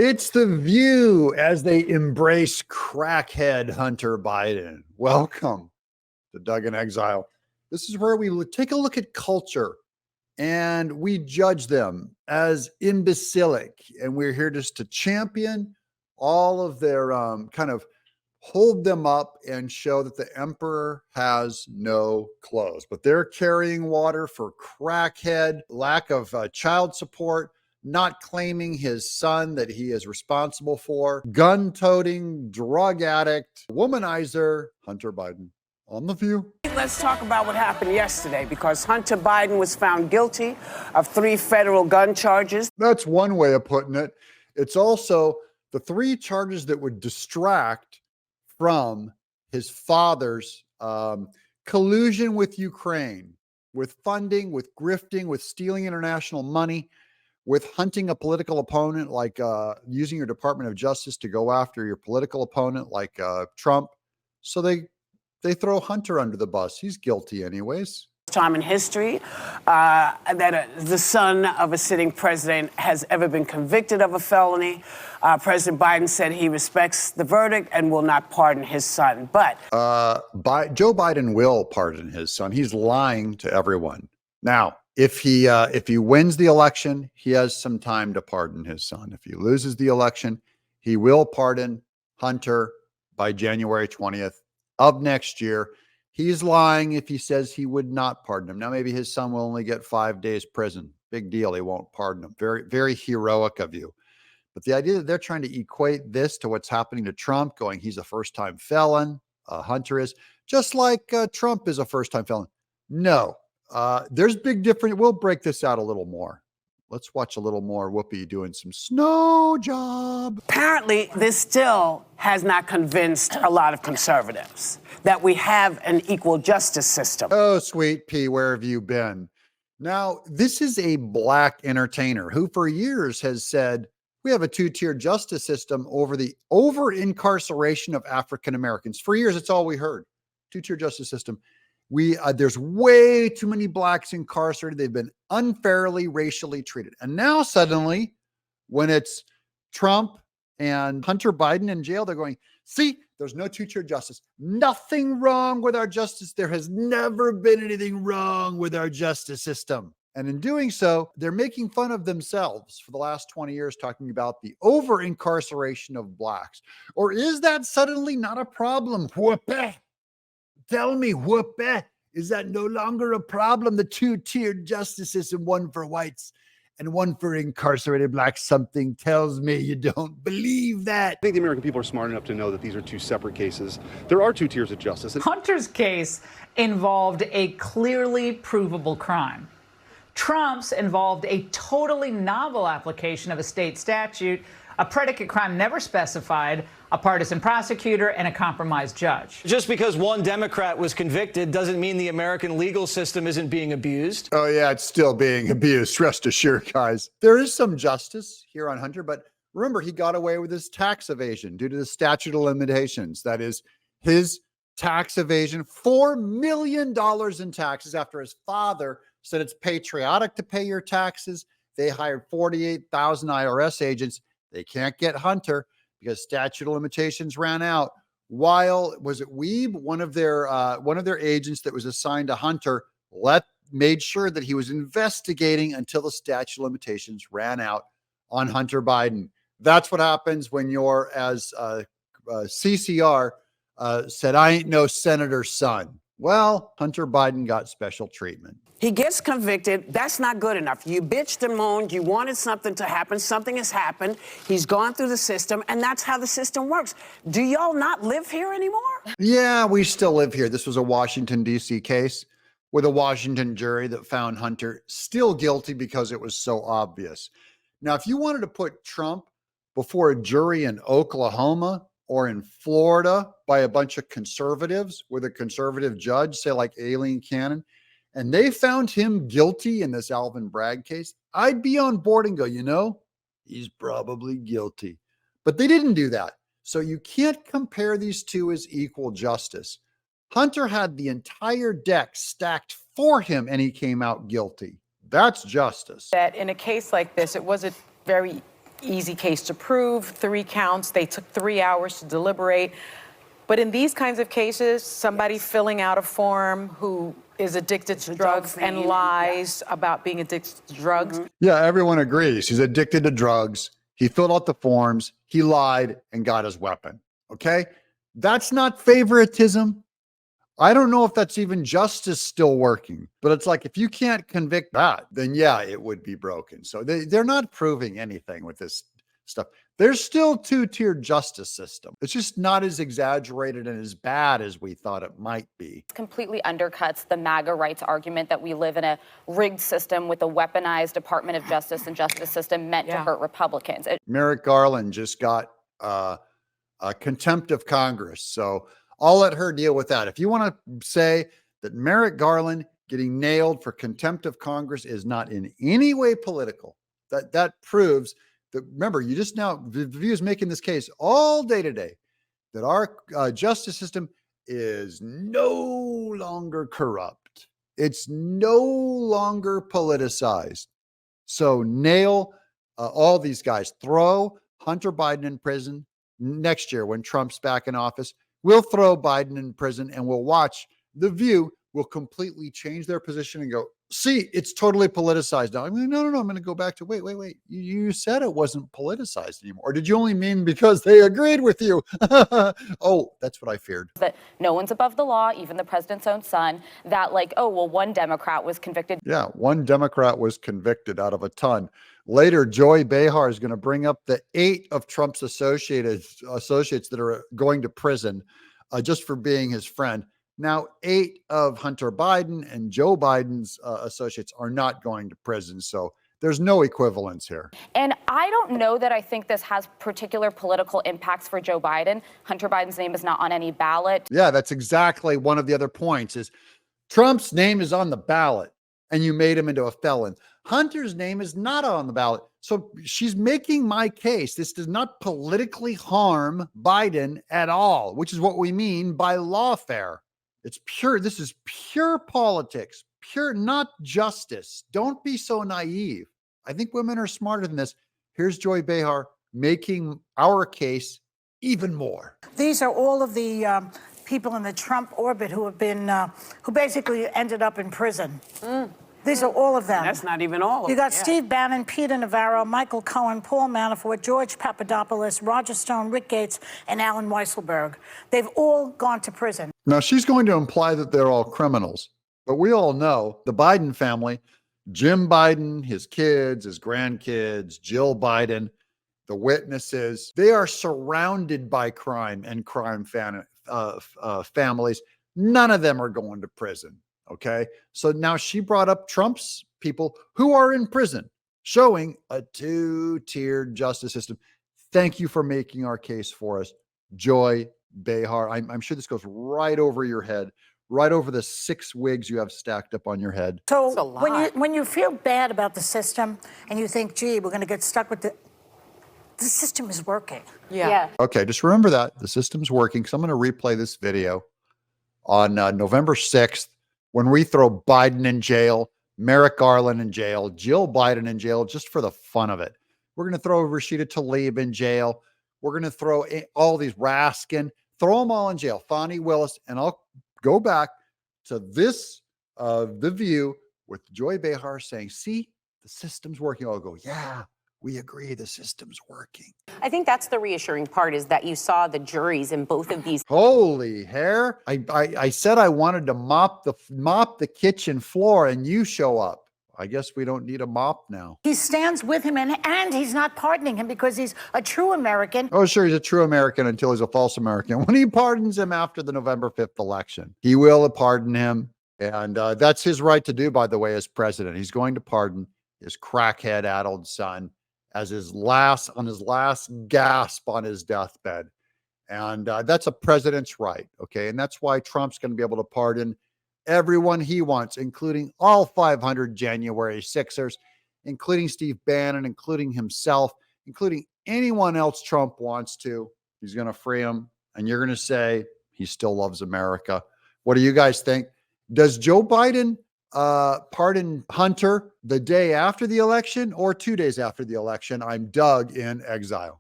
It's The View as they embrace crackhead Hunter Biden. Welcome to Doug in Exile. This is where we take a look at culture and we judge them as imbecilic. And we're here just to champion all of their kind of hold them up and show that the emperor has no clothes. But they're carrying water for crackhead, lack of child support, not claiming his son that he is responsible for, gun-toting, drug addict, womanizer, Hunter Biden. On The View. Let's talk about what happened yesterday, because Hunter Biden was found guilty of 3 federal gun charges. That's one way of putting it. It's also the 3 charges that would distract from his father's collusion with Ukraine, with funding, with grifting, with stealing international money, with hunting a political opponent, like using your Department of Justice to go after your political opponent, like Trump. So they throw Hunter under the bus. He's guilty anyways. Time in history that the son of a sitting president has ever been convicted of a felony. President Biden said he respects the verdict and will not pardon his son. But Joe Biden will pardon his son. He's lying to everyone. Now, if he wins the election, he has some time to pardon his son. If he loses the election, he will pardon Hunter by January 20th of next year. He's lying if he says he would not pardon him. Now, maybe his son will only get 5 days prison. Big deal. He won't pardon him. Very, very heroic of you. But the idea that they're trying to equate this to what's happening to Trump, going, he's a first-time felon. Hunter is, just like Trump is a first-time felon. No, there's big difference. We'll break this out a little more. Let's watch a little more Whoopi doing some snow job. Apparently, this still has not convinced a lot of conservatives that we have an equal justice system. Oh, sweet pea, where have you been? Now, this is a black entertainer who for years has said, we have a 2-tier justice system over the over-incarceration of African Americans. For years, it's all we heard. 2-tier justice system. There's way too many blacks incarcerated. They've been unfairly racially treated. And now suddenly, when it's Trump and Hunter Biden in jail, they're going, see, there's no 2-tier justice. Nothing wrong with our justice. There has never been anything wrong with our justice system. And in doing so, they're making fun of themselves for the last 20 years, talking about the over-incarceration of blacks. Or is that suddenly not a problem? Whoopee. Tell me, Whoopi, is that no longer a problem? The 2-tiered justice system, one for whites and one for incarcerated blacks. Something tells me you don't believe that. I think the American people are smart enough to know that these are 2 separate cases. There are 2 tiers of justice. Hunter's case involved a clearly provable crime. Trump's involved a totally novel application of a state statute, a predicate crime never specified, a partisan prosecutor, and a compromised judge. Just because one Democrat was convicted doesn't mean the American legal system isn't being abused. Oh, yeah, it's still being abused. Rest assured, guys. There is some justice here on Hunter, but remember, he got away with his tax evasion due to the statute of limitations. That is his tax evasion, $4 million in taxes after his father said it's patriotic to pay your taxes. They hired 48,000 IRS agents. They can't get Hunter because statute of limitations ran out. While, was it Weeb, one of their agents that was assigned to Hunter, made sure that he was investigating until the statute of limitations ran out on Hunter Biden. That's what happens when you're, as CCR said, I ain't no senator's son. Well, Hunter Biden got special treatment. He gets convicted. That's not good enough. You bitched and moaned. You wanted something to happen. Something has happened. He's gone through the system, and that's how the system works. Do y'all not live here anymore? Yeah, we still live here. This was a Washington, D.C. case with a Washington jury that found Hunter still guilty because it was so obvious. Now, if you wanted to put Trump before a jury in Oklahoma or in Florida by a bunch of conservatives with a conservative judge, say like Aileen Cannon, and they found him guilty in this Alvin Bragg case, I'd be on board and go, he's probably guilty. But they didn't do that. So you can't compare these two as equal justice. Hunter had the entire deck stacked for him and he came out guilty. That's justice. That in a case like this, it was a very easy case to prove, 3 counts. They took 3 hours to deliberate. But in these kinds of cases, somebody filling out a form who is addicted to drugs and lies about being addicted to drugs. Yeah, everyone agrees. He's addicted to drugs. He filled out the forms. He lied and got his weapon. Okay. That's not favoritism. I don't know if that's even justice still working, but it's like, if you can't convict that, then yeah, it would be broken. So they're not proving anything with this stuff. There's still two-tier justice system. It's just not as exaggerated and as bad as we thought it might be. Completely undercuts the MAGA rights argument that we live in a rigged system with a weaponized Department of Justice and justice system meant to hurt Republicans. Merrick Garland just got a contempt of Congress. So I'll let her deal with that. If you want to say that Merrick Garland getting nailed for contempt of Congress is not in any way political, that proves that, remember, you just now, the View is making this case all day today, that our justice system is no longer corrupt. It's no longer politicized. So nail all these guys. Throw Hunter Biden in prison next year when Trump's back in office. We'll throw Biden in prison and we'll watch. The View will completely change their position and go, see, it's totally politicized now. I mean, no. I'm going to go back to, wait. You said it wasn't politicized anymore. Or did you only mean because they agreed with you? Oh, that's what I feared. That no one's above the law, even the president's own son, that like, oh, well, one Democrat was convicted. Yeah, one Democrat was convicted out of a ton. Later, Joy Behar is going to bring up the 8 of Trump's associates that are going to prison just for being his friend. Now, 8 of Hunter Biden and Joe Biden's associates are not going to prison. So there's no equivalence here. And I don't know that I think this has particular political impacts for Joe Biden. Hunter Biden's name is not on any ballot. Yeah, that's exactly one of the other points is Trump's name is on the ballot and you made him into a felon. Hunter's name is not on the ballot. So she's making my case. This does not politically harm Biden at all, which is what we mean by lawfare. It's pure. This is pure politics, pure, not justice. Don't be so naive. I think women are smarter than this. Here's Joy Behar making our case even more. These are all of the people in the Trump orbit who have been, who basically ended up in prison. These are all of them. That's not even all of them. You got Steve Bannon, Peter Navarro, Michael Cohen, Paul Manafort, George Papadopoulos, Roger Stone, Rick Gates, and Alan Weisselberg. They've all gone to prison. Now, she's going to imply that they're all criminals, but we all know the Biden family, Jim Biden, his kids, his grandkids, Jill Biden, the witnesses, they are surrounded by crime and crime families. None of them are going to prison. Okay. So now she brought up Trump's people who are in prison, showing a 2-tiered justice system. Thank you for making our case for us, Joy Behar. I'm sure this goes right over your head, right over the 6 wigs you have stacked up on your head. So when you feel bad about the system and you think, gee, we're going to get stuck with the system is working. Yeah. Okay. Just remember that the system's working. So I'm going to replay this video on November 6th. When we throw Biden in jail, Merrick Garland in jail, Jill Biden in jail, just for the fun of it. We're going to throw Rashida Tlaib in jail. We're going to throw all these Raskin, throw them all in jail. Fonnie Willis, and I'll go back to this, The View with Joy Behar saying, see, the system's working. I'll go, yeah, we agree the system's working. I think that's the reassuring part is that you saw the juries in both of these. Holy hair. I said I wanted to mop the kitchen floor and you show up. I guess we don't need a mop now. He stands with him and he's not pardoning him because he's a true American. Oh, sure. He's a true American until he's a false American. When he pardons him after the November 5th election, he will pardon him. And that's his right to do, by the way, as president. He's going to pardon his crackhead-addled son as his last gasp on his deathbed. And that's a president's right. Okay. And that's why Trump's going to be able to pardon everyone he wants, including all 500 January 6ers, including Steve Bannon, including himself, including anyone else Trump wants to. He's going to free him. And you're going to say he still loves America. What do you guys think? Does Joe Biden pardon Hunter the day after the election or 2 days after the election. I'm Doug in Exile.